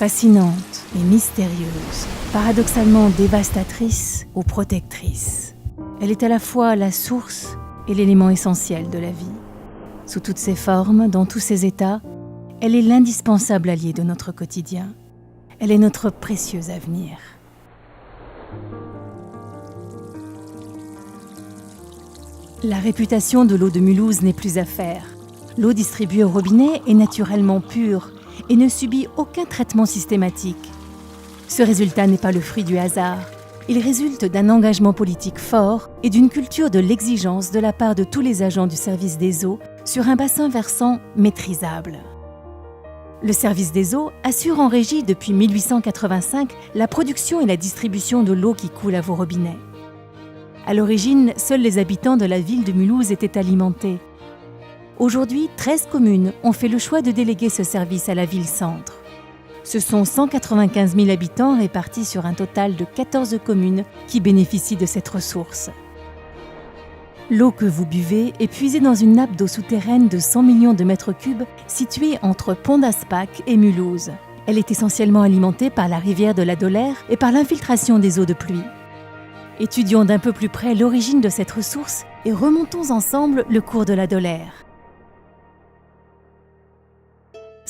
Fascinante et mystérieuse, paradoxalement dévastatrice ou protectrice. Elle est à la fois la source et l'élément essentiel de la vie. Sous toutes ses formes, dans tous ses états, elle est l'indispensable allié de notre quotidien. Elle est notre précieux avenir. La réputation de l'eau de Mulhouse n'est plus à faire. L'eau distribuée au robinet est naturellement pure et ne subit aucun traitement systématique. Ce résultat n'est pas le fruit du hasard. Il résulte d'un engagement politique fort et d'une culture de l'exigence de la part de tous les agents du service des eaux sur un bassin versant maîtrisable. Le service des eaux assure en régie depuis 1885 la production et la distribution de l'eau qui coule à vos robinets. À l'origine, seuls les habitants de la ville de Mulhouse étaient alimentés. Aujourd'hui, 13 communes ont fait le choix de déléguer ce service à la ville-centre. Ce sont 195 000 habitants répartis sur un total de 14 communes qui bénéficient de cette ressource. L'eau que vous buvez est puisée dans une nappe d'eau souterraine de 100 millions de mètres cubes située entre Pont d'Aspac et Mulhouse. Elle est essentiellement alimentée par la rivière de la Dolère et par l'infiltration des eaux de pluie. Étudions d'un peu plus près l'origine de cette ressource et remontons ensemble le cours de la Dolère.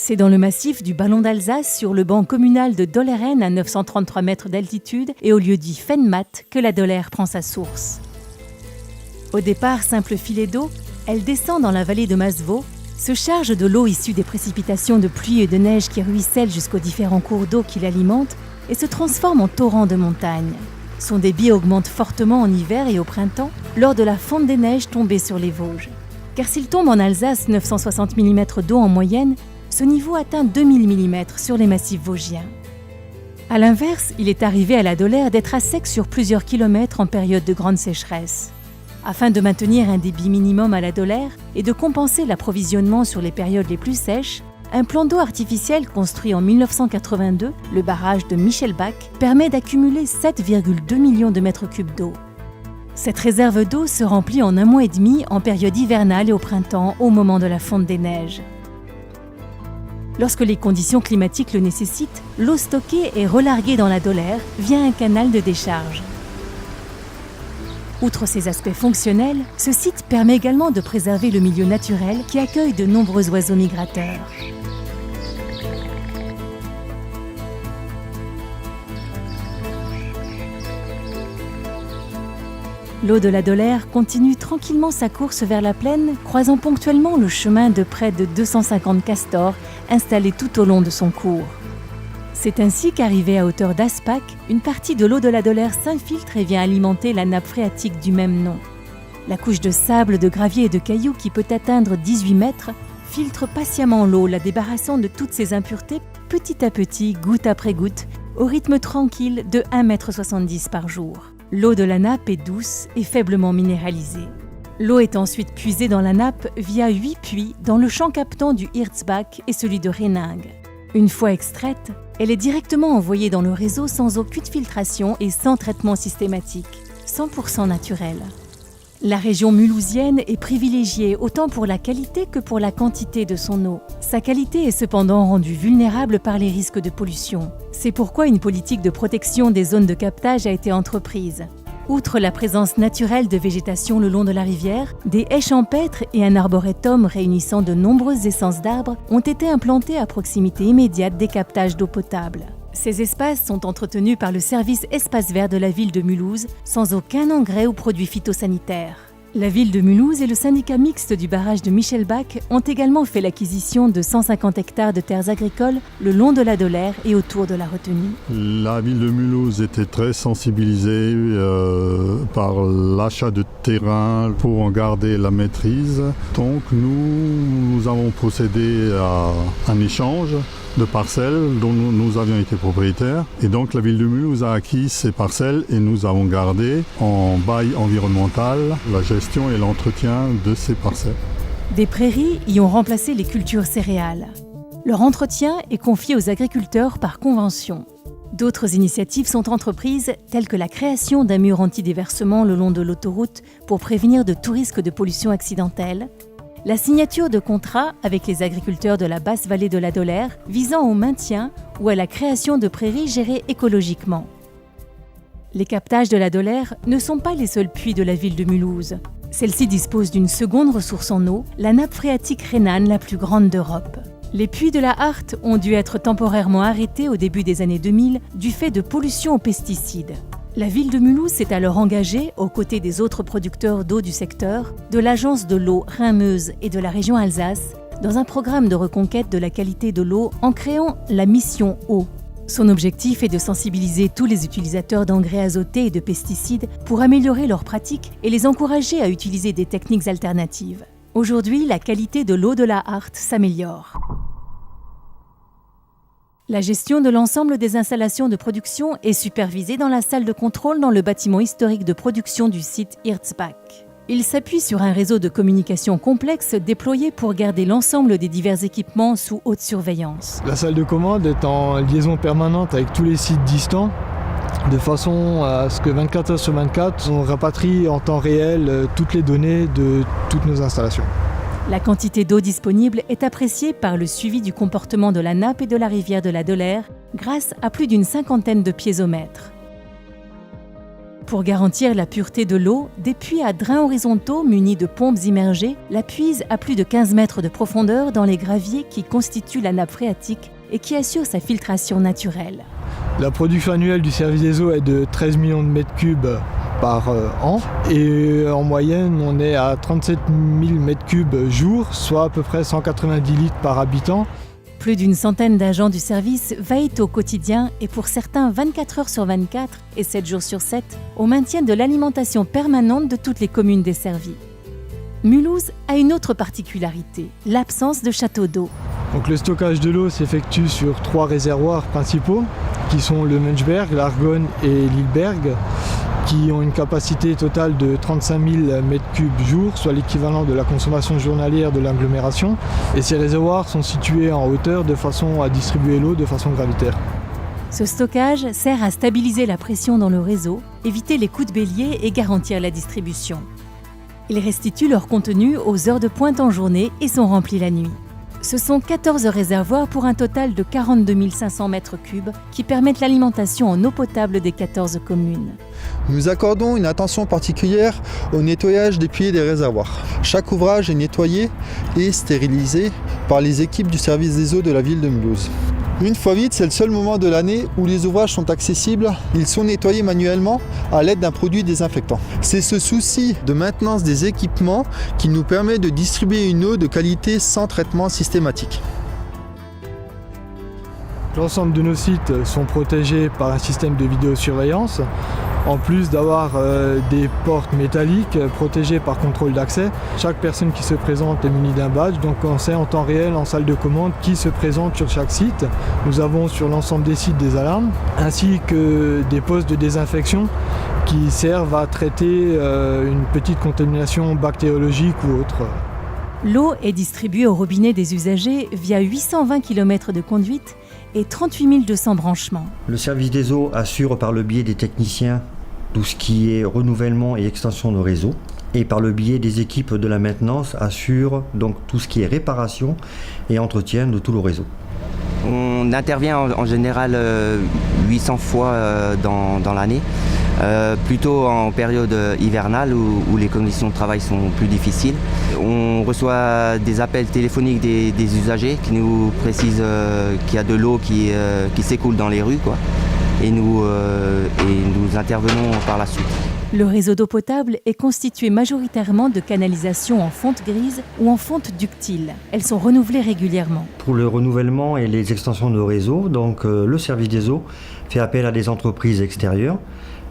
C'est dans le massif du Ballon d'Alsace, sur le banc communal de Dolleren à 933 mètres d'altitude et au lieu-dit Fenmat que la Dolère prend sa source. Au départ, simple filet d'eau, elle descend dans la vallée de Masevaux, se charge de l'eau issue des précipitations de pluie et de neige qui ruissellent jusqu'aux différents cours d'eau qui l'alimentent et se transforme en torrent de montagne. Son débit augmente fortement en hiver et au printemps lors de la fonte des neiges tombées sur les Vosges. Car s'il tombe en Alsace 960 mm d'eau en moyenne, ce niveau atteint 2000 mm sur les massifs vosgiens. A l'inverse, il est arrivé à la Dolère d'être à sec sur plusieurs kilomètres en période de grande sécheresse. Afin de maintenir un débit minimum à la Dolère et de compenser l'approvisionnement sur les périodes les plus sèches, un plan d'eau artificiel construit en 1982, le barrage de Michelbach, permet d'accumuler 7,2 millions de mètres cubes d'eau. Cette réserve d'eau se remplit en 1 mois et demi en période hivernale et au printemps, au moment de la fonte des neiges. Lorsque les conditions climatiques le nécessitent, l'eau stockée est relarguée dans la Dolère via un canal de décharge. Outre ses aspects fonctionnels, ce site permet également de préserver le milieu naturel qui accueille de nombreux oiseaux migrateurs. L'eau de la Dolère continue tranquillement sa course vers la plaine, croisant ponctuellement le chemin de près de 250 castors installés tout au long de son cours. C'est ainsi qu'arrivée à hauteur d'Aspac, une partie de l'eau de la Dolère s'infiltre et vient alimenter la nappe phréatique du même nom. La couche de sable, de gravier et de cailloux qui peut atteindre 18 mètres filtre patiemment l'eau, la débarrassant de toutes ses impuretés petit à petit, goutte après goutte, au rythme tranquille de 1,70 m par jour. L'eau de la nappe est douce et faiblement minéralisée. L'eau est ensuite puisée dans la nappe via 8 puits dans le champ captant du Hirzbach et celui de Renningue. Une fois extraite, elle est directement envoyée dans le réseau sans aucune filtration et sans traitement systématique, 100% naturel. La région mulhousienne est privilégiée autant pour la qualité que pour la quantité de son eau. Sa qualité est cependant rendue vulnérable par les risques de pollution. C'est pourquoi une politique de protection des zones de captage a été entreprise. Outre la présence naturelle de végétation le long de la rivière, des haies champêtres et un arboretum réunissant de nombreuses essences d'arbres ont été implantés à proximité immédiate des captages d'eau potable. Ces espaces sont entretenus par le service Espace Vert de la ville de Mulhouse, sans aucun engrais ou produits phytosanitaires. La ville de Mulhouse et le syndicat mixte du barrage de Michelbach ont également fait l'acquisition de 150 hectares de terres agricoles le long de la Dolère et autour de la retenue. La ville de Mulhouse était très sensibilisée par l'achat de terrain pour en garder la maîtrise. Donc nous avons procédé à un échange de parcelles dont nous avions été propriétaires. Et donc la ville de Mulhouse a acquis ces parcelles et nous avons gardé en bail environnemental la gestion et l'entretien de ces parcelles. Des prairies y ont remplacé les cultures céréales. Leur entretien est confié aux agriculteurs par convention. D'autres initiatives sont entreprises, telles que la création d'un mur anti-déversement le long de l'autoroute pour prévenir de tout risque de pollution accidentelle, la signature de contrats avec les agriculteurs de la basse vallée de la Dolère visant au maintien ou à la création de prairies gérées écologiquement. Les captages de la Dolère ne sont pas les seuls puits de la ville de Mulhouse. Celle-ci dispose d'une seconde ressource en eau, la nappe phréatique rhénane la plus grande d'Europe. Les puits de la Hart ont dû être temporairement arrêtés au début des années 2000 du fait de pollution aux pesticides. La ville de Mulhouse s'est alors engagée, aux côtés des autres producteurs d'eau du secteur, de l'Agence de l'eau Rhin-Meuse et de la région Alsace, dans un programme de reconquête de la qualité de l'eau en créant la mission eau. Son objectif est de sensibiliser tous les utilisateurs d'engrais azotés et de pesticides pour améliorer leurs pratiques et les encourager à utiliser des techniques alternatives. Aujourd'hui, la qualité de l'eau de la Hart s'améliore. La gestion de l'ensemble des installations de production est supervisée dans la salle de contrôle dans le bâtiment historique de production du site Hirzbach. Il s'appuie sur un réseau de communication complexe déployé pour garder l'ensemble des divers équipements sous haute surveillance. La salle de commande est en liaison permanente avec tous les sites distants, de façon à ce que 24 heures sur 24, on rapatrie en temps réel toutes les données de toutes nos installations. La quantité d'eau disponible est appréciée par le suivi du comportement de la nappe et de la rivière de la Dolère grâce à plus d'une cinquantaine de piézomètres. Pour garantir la pureté de l'eau, des puits à drains horizontaux munis de pompes immergées la puisent à plus de 15 mètres de profondeur dans les graviers qui constituent la nappe phréatique et qui assurent sa filtration naturelle. La production annuelle du service des eaux est de 13 millions de mètres cubes par an et en moyenne on est à 37 000 mètres cubes jour, soit à peu près 190 litres par habitant. Plus d'une centaine d'agents du service veillent au quotidien et pour certains 24 heures sur 24 et 7 jours sur 7 au maintien de l'alimentation permanente de toutes les communes desservies. Mulhouse a une autre particularité, l'absence de château d'eau. Donc le stockage de l'eau s'effectue sur 3 réservoirs principaux qui sont le Münchberg, l'Argonne et l'Ilberg, qui ont une capacité totale de 35 000 m3 jour, soit l'équivalent de la consommation journalière de l'agglomération. Et ces réservoirs sont situés en hauteur de façon à distribuer l'eau de façon gravitaire. Ce stockage sert à stabiliser la pression dans le réseau, éviter les coups de bélier et garantir la distribution. Ils restituent leur contenu aux heures de pointe en journée et sont remplis la nuit. Ce sont 14 réservoirs pour un total de 42 500 m3 qui permettent l'alimentation en eau potable des 14 communes. Nous accordons une attention particulière au nettoyage des puits et des réservoirs. Chaque ouvrage est nettoyé et stérilisé par les équipes du service des eaux de la ville de Mulhouse. Une fois vide, c'est le seul moment de l'année où les ouvrages sont accessibles. Ils sont nettoyés manuellement à l'aide d'un produit désinfectant. C'est ce souci de maintenance des équipements qui nous permet de distribuer une eau de qualité sans traitement systématique. L'ensemble de nos sites sont protégés par un système de vidéosurveillance, en plus d'avoir des portes métalliques protégées par contrôle d'accès. Chaque personne qui se présente est munie d'un badge, donc on sait en temps réel en salle de commande qui se présente sur chaque site. Nous avons sur l'ensemble des sites des alarmes, ainsi que des postes de désinfection qui servent à traiter une petite contamination bactériologique ou autre. L'eau est distribuée au robinet des usagers via 820 km de conduite et 38 200 branchements. Le service des eaux assure par le biais des techniciens tout ce qui est renouvellement et extension de réseau, et par le biais des équipes de la maintenance assure donc tout ce qui est réparation et entretien de tout le réseau. On intervient en général 800 fois dans l'année, plutôt en période hivernale où les conditions de travail sont plus difficiles. On reçoit des appels téléphoniques des usagers qui nous précisent qu'il y a de l'eau qui s'écoule dans les rues, quoi. Et nous intervenons par la suite. Le réseau d'eau potable est constitué majoritairement de canalisations en fonte grise ou en fonte ductile. Elles sont renouvelées régulièrement. Pour le renouvellement et les extensions de réseau, donc, le service des eaux fait appel à des entreprises extérieures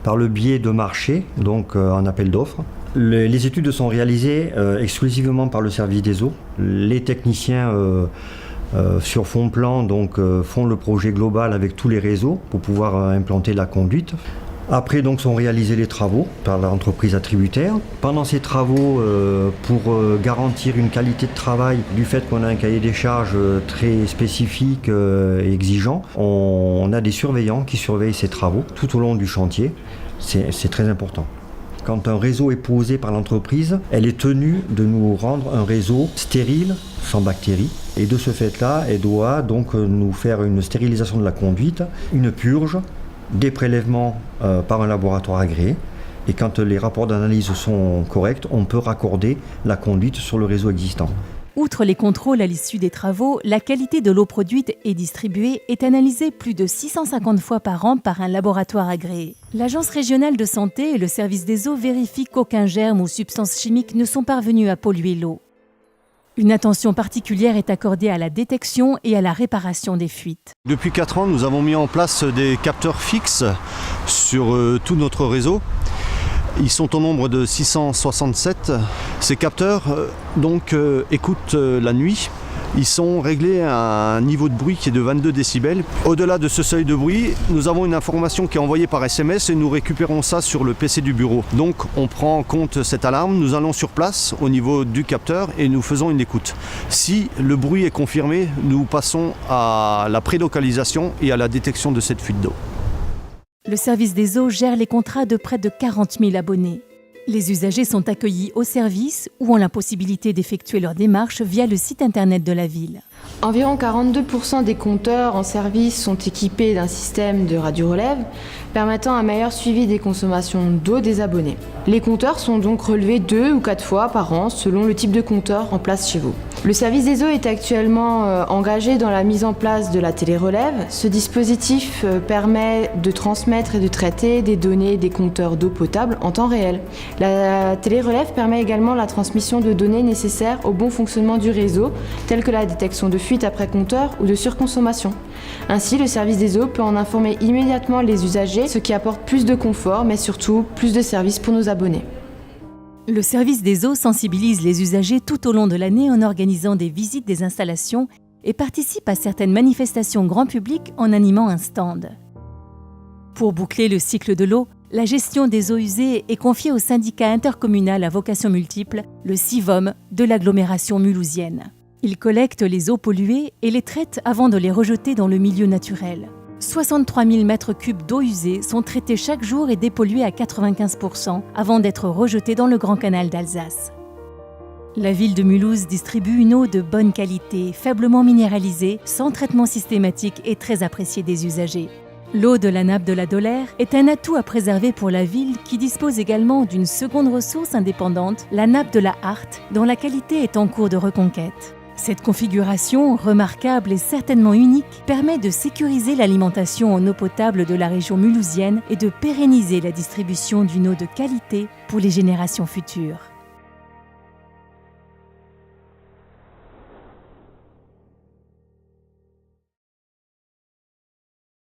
par le biais de marchés, donc en appel d'offres. Les études sont réalisées exclusivement par le service des eaux. Les techniciens sur fond plan font le projet global avec tous les réseaux pour pouvoir implanter la conduite. Après sont réalisés les travaux par l'entreprise attributaire. Pendant ces travaux, pour garantir une qualité de travail, du fait qu'on a un cahier des charges très spécifique et exigeant, on a des surveillants qui surveillent ces travaux tout au long du chantier. C'est très important. Quand un réseau est posé par l'entreprise, elle est tenue de nous rendre un réseau stérile, sans bactéries. Et de ce fait-là, elle doit donc nous faire une stérilisation de la conduite, une purge, des prélèvements par un laboratoire agréé. Et quand les rapports d'analyse sont corrects, on peut raccorder la conduite sur le réseau existant. Outre les contrôles à l'issue des travaux, la qualité de l'eau produite et distribuée est analysée plus de 650 fois par an par un laboratoire agréé. L'Agence régionale de santé et le service des eaux vérifient qu'aucun germe ou substance chimique ne sont parvenus à polluer l'eau. Une attention particulière est accordée à la détection et à la réparation des fuites. Depuis 4 ans, nous avons mis en place des capteurs fixes sur tout notre réseau. Ils sont au nombre de 667. Ces capteurs écoutent la nuit. Ils sont réglés à un niveau de bruit qui est de 22 décibels. Au-delà de ce seuil de bruit, nous avons une information qui est envoyée par SMS et nous récupérons ça sur le PC du bureau. Donc on prend en compte cette alarme, nous allons sur place au niveau du capteur et nous faisons une écoute. Si le bruit est confirmé, nous passons à la prélocalisation et à la détection de cette fuite d'eau. Le service des eaux gère les contrats de près de 40 000 abonnés. Les usagers sont accueillis au service ou ont la possibilité d'effectuer leur démarche via le site internet de la ville. Environ 42% des compteurs en service sont équipés d'un système de radio-relève permettant un meilleur suivi des consommations d'eau des abonnés. Les compteurs sont donc relevés 2 ou 4 fois par an selon le type de compteur en place chez vous. Le service des eaux est actuellement engagé dans la mise en place de la télérelève. Ce dispositif permet de transmettre et de traiter des données des compteurs d'eau potable en temps réel. La télérelève permet également la transmission de données nécessaires au bon fonctionnement du réseau, telles que la détection de fuite après compteur ou de surconsommation. Ainsi, le service des eaux peut en informer immédiatement les usagers, ce qui apporte plus de confort, mais surtout plus de services pour nos abonnés. Le service des eaux sensibilise les usagers tout au long de l'année en organisant des visites des installations et participe à certaines manifestations grand public en animant un stand. Pour boucler le cycle de l'eau, la gestion des eaux usées est confiée au syndicat intercommunal à vocation multiple, le SIVOM, de l'agglomération mulhousienne. Il collecte les eaux polluées et les traite avant de les rejeter dans le milieu naturel. 63 000 m3 d'eau usée sont traités chaque jour et dépollués à 95% avant d'être rejetés dans le Grand Canal d'Alsace. La ville de Mulhouse distribue une eau de bonne qualité, faiblement minéralisée, sans traitement systématique et très appréciée des usagers. L'eau de la nappe de la Dolère est un atout à préserver pour la ville qui dispose également d'une seconde ressource indépendante, la nappe de la Hart, dont la qualité est en cours de reconquête. Cette configuration, remarquable et certainement unique, permet de sécuriser l'alimentation en eau potable de la région mulhousienne et de pérenniser la distribution d'une eau de qualité pour les générations futures.